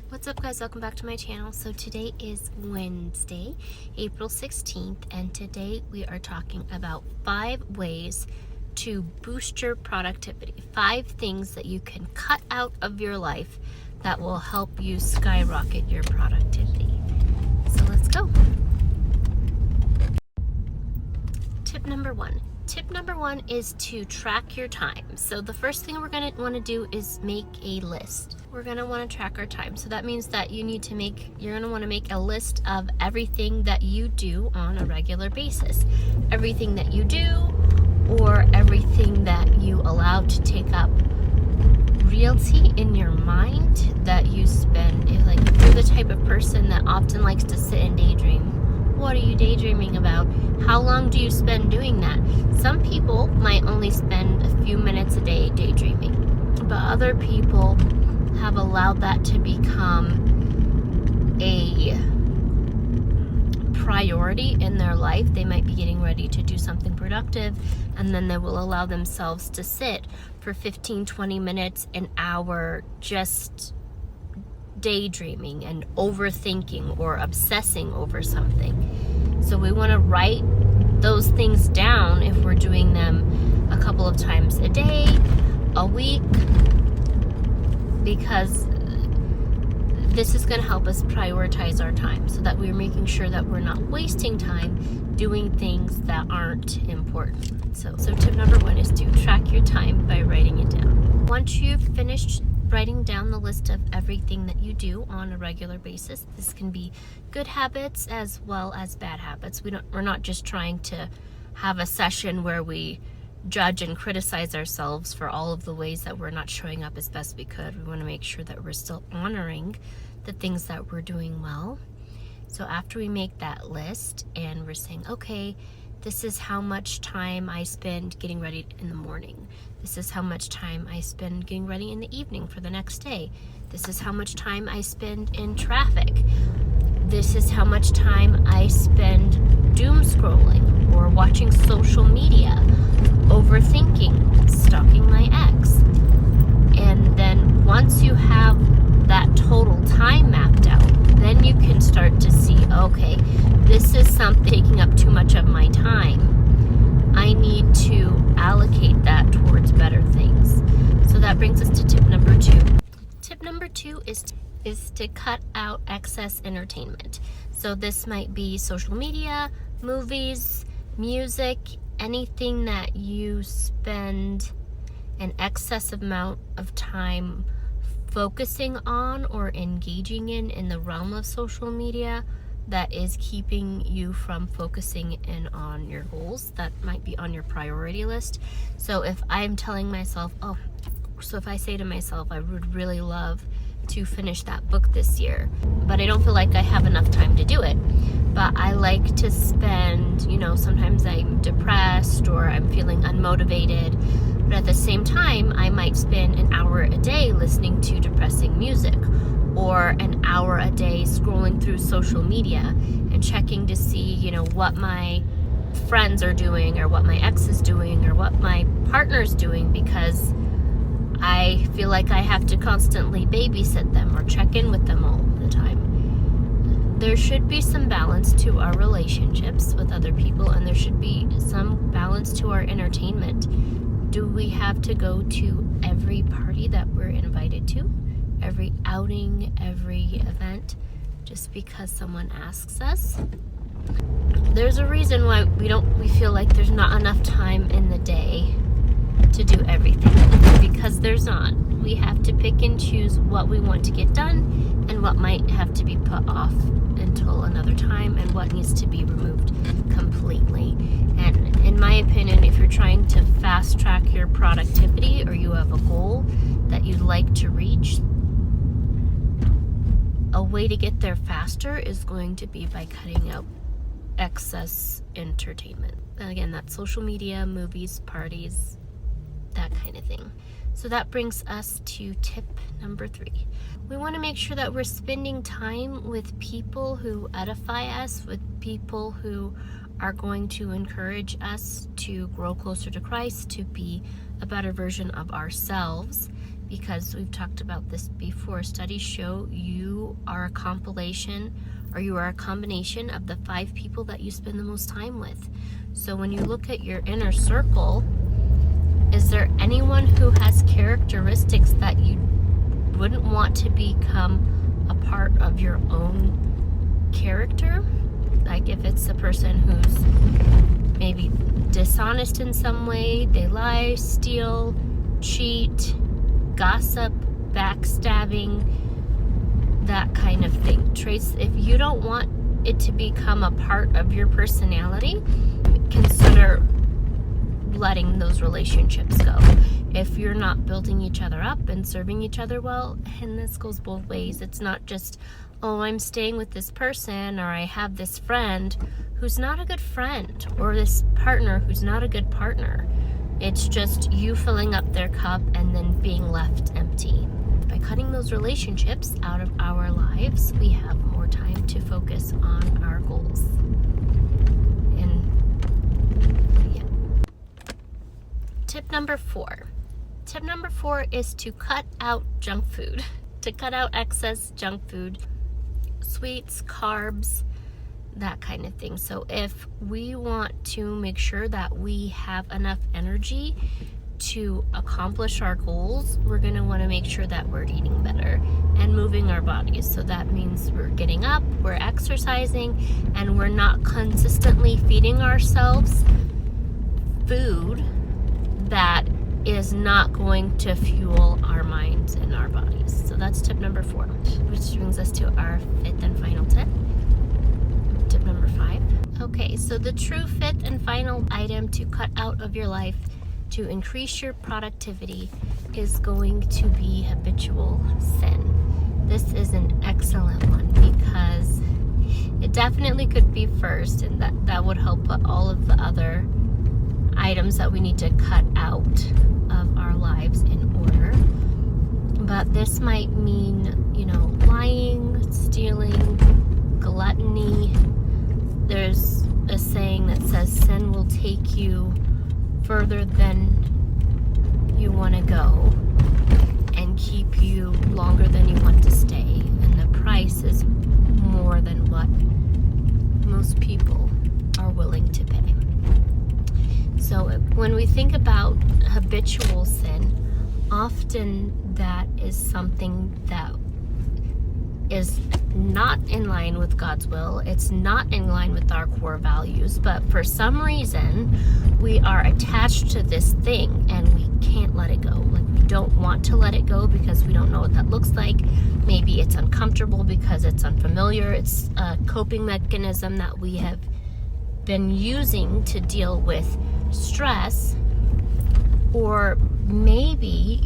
What's up, guys? Welcome back to my channel. So today is Wednesday, April 16th, and today we are talking about 5 ways to boost your productivity. 5 things that you can cut out of your life that will help you skyrocket your productivity. So let's go. Tip number 1. Tip number 1 is to track your time. So the first thing we're going to want to do is make a list. We're going to want to track our time. So that means that you're going to want to make a list of everything that you do on a regular basis. Everything that you do, or everything that you allow to take up realty in your mind that you spend. If you're the type of person that often likes to sit and daydream, what are you daydreaming about? How long do you spend doing that? Some people might only spend a few minutes a day daydreaming, but other people have allowed that to become a priority in their life. They might be getting ready to do something productive, and then they will allow themselves to sit for 15-20 minutes, an hour, just daydreaming and overthinking or obsessing over something. So we want to write those things down if we're doing them a couple of times a day, a week, because this is going to help us prioritize our time so that we're making sure that we're not wasting time doing things that aren't important. So tip number 1 is to track your time by writing it down. Once you've finished writing down the list of everything that you do on a regular basis, this can be good habits as well as bad habits. We're not just trying to have a session where we judge and criticize ourselves for all of the ways that we're not showing up as best we could. We want to make sure that we're still honoring the things that we're doing well. So after we make that list and we're saying, okay, this is how much time I spend getting ready in the morning. This is how much time I spend getting ready in the evening for the next day. This is how much time I spend in traffic. This is how much time I spend doom scrolling or watching social media, overthinking, stalking my ex. And then once you have that total time mapped out, then you can start to see, okay, this is something taking up too much of my time. I need to allocate that towards better things. So that brings us to tip number 2. Tip number 2 is to cut out excess entertainment. So this might be social media, movies, music, anything that you spend an excess amount of time focusing on or engaging in the realm of social media that is keeping you from focusing in on your goals that might be on your priority list. So if I'm telling myself, if I say to myself, I would really love to finish that book this year, but I don't feel like I have enough time to do it. But I like to spend, sometimes I'm depressed or I'm feeling unmotivated, but at the same time, I might spend an hour a day listening to depressing music, or an hour a day scrolling through social media and checking to see, what my friends are doing or what my ex is doing or what my partner's doing, because I feel like I have to constantly babysit them or check in with them all the time. There should be some balance to our relationships with other people, and there should be some balance to our entertainment. Do we have to go to every party that we're invited to? Every outing, every event, just because someone asks us? There's a reason why we feel like there's not enough time in the day to do everything, because there's not. We have to pick and choose what we want to get done and what might have to be put off until another time, and what needs to be removed completely. And in my opinion, if you're trying to fast track your productivity, or you have a goal that you'd like to reach, a way to get there faster is going to be by cutting out excess entertainment. And again, that's social media, movies, parties, that kind of thing. So that brings us to tip number 3. We want to make sure that we're spending time with people who edify us, with people who are going to encourage us to grow closer to Christ, to be a better version of ourselves, because we've talked about this before. Studies show you are a compilation, or you are a combination of the 5 people that you spend the most time with. So when you look at your inner circle, is there anyone who has characteristics that you wouldn't want to become a part of your own character? Like if it's a person who's maybe dishonest in some way, they lie, steal, cheat, gossip, backstabbing, that kind of thing. Traits, if you don't want it to become a part of your personality, consider letting those relationships go. If you're not building each other up and serving each other well, and this goes both ways. It's not just, oh, I'm staying with this person, or I have this friend who's not a good friend, or this partner who's not a good partner. It's just you filling up their cup and then being left empty. By cutting those relationships out of our lives, we have more time to focus on our goals. And yeah. Tip number 4. Tip number 4 is to cut out junk food. To cut out excess junk food, sweets, carbs, that kind of thing. So if we want to make sure that we have enough energy to accomplish our goals, we're going to want to make sure that we're eating better and moving our bodies. So that means we're getting up, we're exercising, and we're not consistently feeding ourselves food that is not going to fuel our minds and our bodies. So that's tip number 4, which brings us to our 5th and final tip. Tip number 5. Okay, so the true 5th and final item to cut out of your life to increase your productivity is going to be habitual sin. This is an excellent one because it definitely could be first, and that would help put all of the other items that we need to cut out of our lives in order. But this might mean, lying, stealing, gluttony. There's a saying that says sin will take you further than you want to go and keep you longer than you want to stay, and the price is more than what most people are willing to pay. So when we think about habitual sin, often that is something that is not in line with God's will. It's not in line with our core values, but for some reason we are attached to this thing and we can't let it go. Like, we don't want to let it go because we don't know what that looks like. Maybe it's uncomfortable because it's unfamiliar. It's a coping mechanism that we have been using to deal with stress, or maybe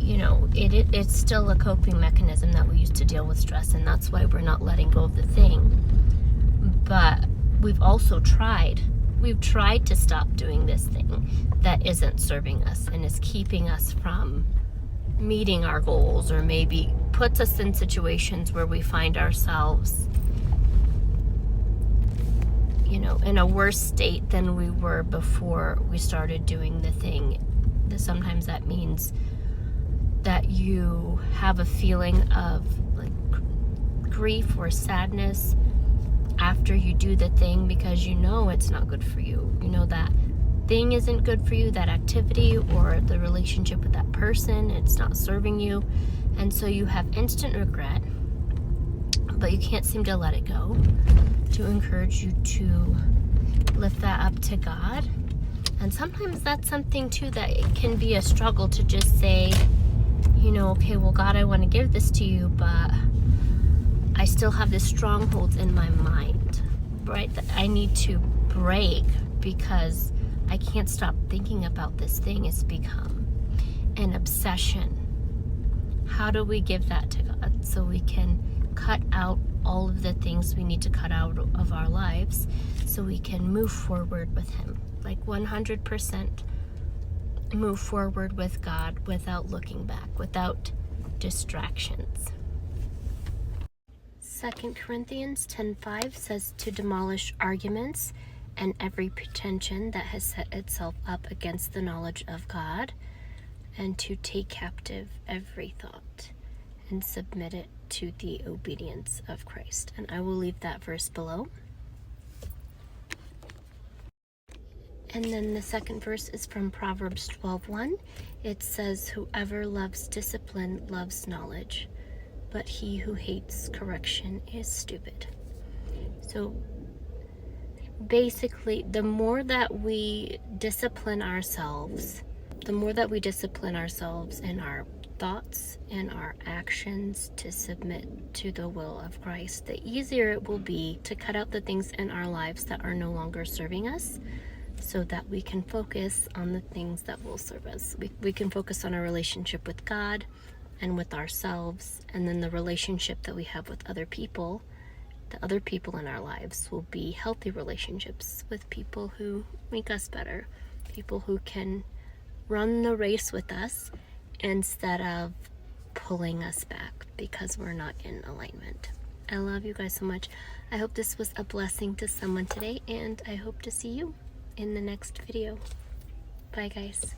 it's still a coping mechanism that we use to deal with stress, and that's why we're not letting go of the thing. But we've tried to stop doing this thing that isn't serving us and is keeping us from meeting our goals, or maybe puts us in situations where we find ourselves in a worse state than we were before we started doing the thing. Sometimes that means that you have a feeling of like grief or sadness after you do the thing because it's not good for you. That thing isn't good for you, that activity or the relationship with that person, it's not serving you. And so you have instant regret, but you can't seem to let it go. To encourage you to lift that up to God. And sometimes that's something too that it can be a struggle to just say, okay, well, God, I want to give this to you, but I still have this stronghold in my mind, right? That I need to break because I can't stop thinking about this thing. It's become an obsession. How do we give that to God so we can cut out all of the things we need to cut out of our lives so we can move forward with Him? Like 100% move forward with God without looking back, without distractions. 2 Corinthians 10:5 says to demolish arguments and every pretension that has set itself up against the knowledge of God, and to take captive every thought and submit it to the obedience of Christ. And I will leave that verse below. And then the second verse is from Proverbs 12:1. It says, "Whoever loves discipline loves knowledge, but he who hates correction is stupid." So basically, the more that we discipline ourselves in our thoughts and our actions to submit to the will of Christ, the easier it will be to cut out the things in our lives that are no longer serving us, so that we can focus on the things that will serve us. We can focus on our relationship with God and with ourselves, and then the relationship that we have with other people. The other people in our lives will be healthy relationships with people who make us better, people who can run the race with us instead of pulling us back because we're not in alignment. I love you guys so much. I hope this was a blessing to someone today, and I hope to see you in the next video. Bye, guys.